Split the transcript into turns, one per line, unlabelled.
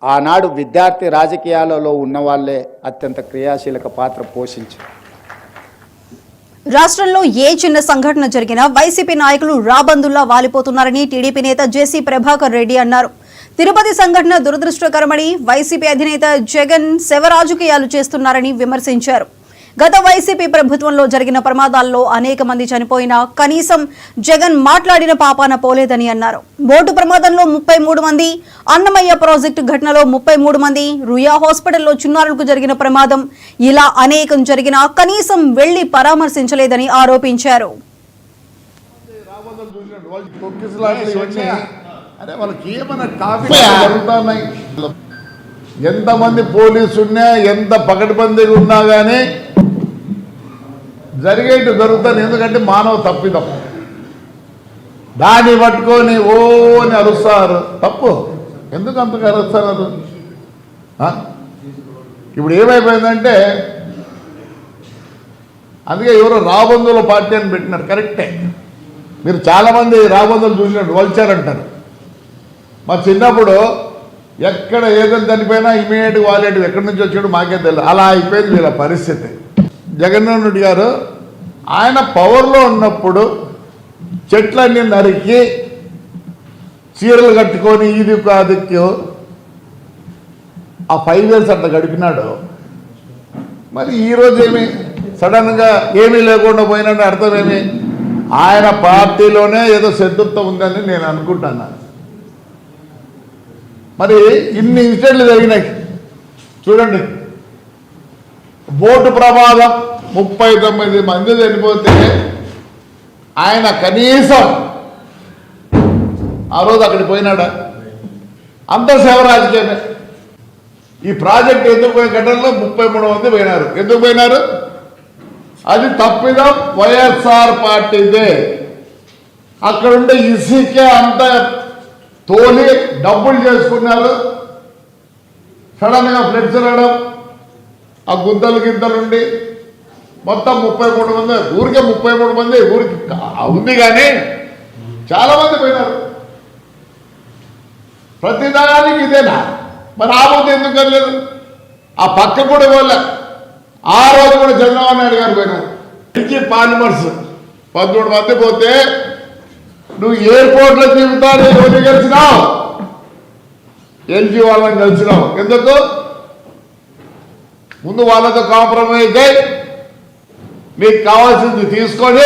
ఆనాడు విద్యార్థి రాజకీయాలలో ఉన్నవాళ్లే అత్యంత క్రియాశీలక పాత్ర పోషించారు.
రాష్ట్రంలో ఏ చిన్న సంఘటన జరిగినా వైసీపీ నాయకులు రాబందుల్లా వాలిపోతున్నారని టీడీపీ నేత జేసీ ప్రభాకర్ రెడ్డి అన్నారు. తిరుపతి సంఘటన దురదృష్టకరమని వైసీపీ అధినేత జగన్ శవరాజకీయాలు చేస్తున్నారని విమర్శించారు. గత వైసీపీ ప్రభుత్వంలో జరిగిన ప్రమాదాల్లో అనేక మంది చనిపోయినా కనీసం జగన్ మాట్లాడిన పాపాన పోలేదని అన్నారు. బోటు ప్రమాదంలో 33 మంది, అన్నమయ్య ప్రాజెక్టు ఘటనలో 33 మంది, రుయా హాస్పిటల్లో చిన్నారులకు జరిగిన ప్రమాదం ఇలా అనేకం జరిగినా కనీసం వెళ్లి పరామర్శించలేదని ఆరోపించారు.
ఎంతమంది పోలీసున్నా ఎంత పకడ్బందీగా ఉన్నా కానీ జరిగేట్టు జరుగుతుంది. ఎందుకంటే మానవ తప్పిదం. దాన్ని పట్టుకొని ఓ అని అరుస్తారు. తప్పు. ఎందుకు అంతగా అరుస్తున్నారు? ఇప్పుడు ఏమైపోయిందంటే అందుకే ఎవరో రాబందుల పార్టీ అని పెట్టినారు. కరెక్టే. మీరు చాలామంది రాబందులు చూసినట్టు వల్చారంటారు. మా చిన్నప్పుడు ఎక్కడ ఏదైనా చనిపోయినా ఇమీడియట్గా వాలేడు ఎక్కడి నుంచి వచ్చాడు మాకే తెలియదు. అలా అయిపోయింది వీళ్ళ పరిస్థితి. జగన్మోహన్ రెడ్డి గారు ఆయన పవర్లో ఉన్నప్పుడు చెట్లన్నీ నరికి చీరలు కట్టుకొని ఇది కాదుకు ఆ 5 years అట్లా గడిపినాడు. మరి ఈరోజు ఏమి సడన్గా ఏమీ లేకుండా పోయినట్టు అర్థమేమి? ఆయన పార్టీలోనే ఏదో శత్రుత్వం ఉందని నేను అనుకుంటున్నాను. మరి ఇన్ని ఇన్సిడెంట్లు జరిగినాయి చూడండి. బోటు ప్రమాదం 39 మంది చనిపోతే ఆయన కనీసం ఆ రోజు అక్కడికి పోయినాడా? అంత సేవ రాజకీయమే. ఈ ప్రాజెక్ట్ ఎందుకు పోయిన ఘటనలో 33 మంది పోయినారు. ఎందుకు పోయినారు? అది తప్పిదం వైఎస్ఆర్ పార్టీదే. అక్కడుండే ఇసుకే అంత తోలి డబ్బులు చేసుకున్నారు. సడన్గా ఫ్లడ్స్ రావడం, ఆ గుద్దలు గిద్దలుండి మొత్తం 33 మంది, ఊరికే 33 మంది ఊరికి ఉంది కానీ చాలామంది పోయినారు. ప్రతిదానికి ఇదేనా? మరి ఆ ముందు ఎందుకు వెళ్ళలేదు? ఆ పక్క కూడా పోలే. ఆ రోజు కూడా చంద్రబాబు నాయుడు గారు పోయినారు. ఇంటి పాలిమర్స్ 13 మంది పోతే నువ్వు ఎయిర్పోర్ట్లో తిరుగుతాను ఎవరిని కలిసినావు? ఎల్జీ వాళ్ళని కలిసినావు. ఎందుకు? ముందు వాళ్ళతో కాంప్రమైజ్ అయ్యి మీకు కావాల్సింది తీసుకొని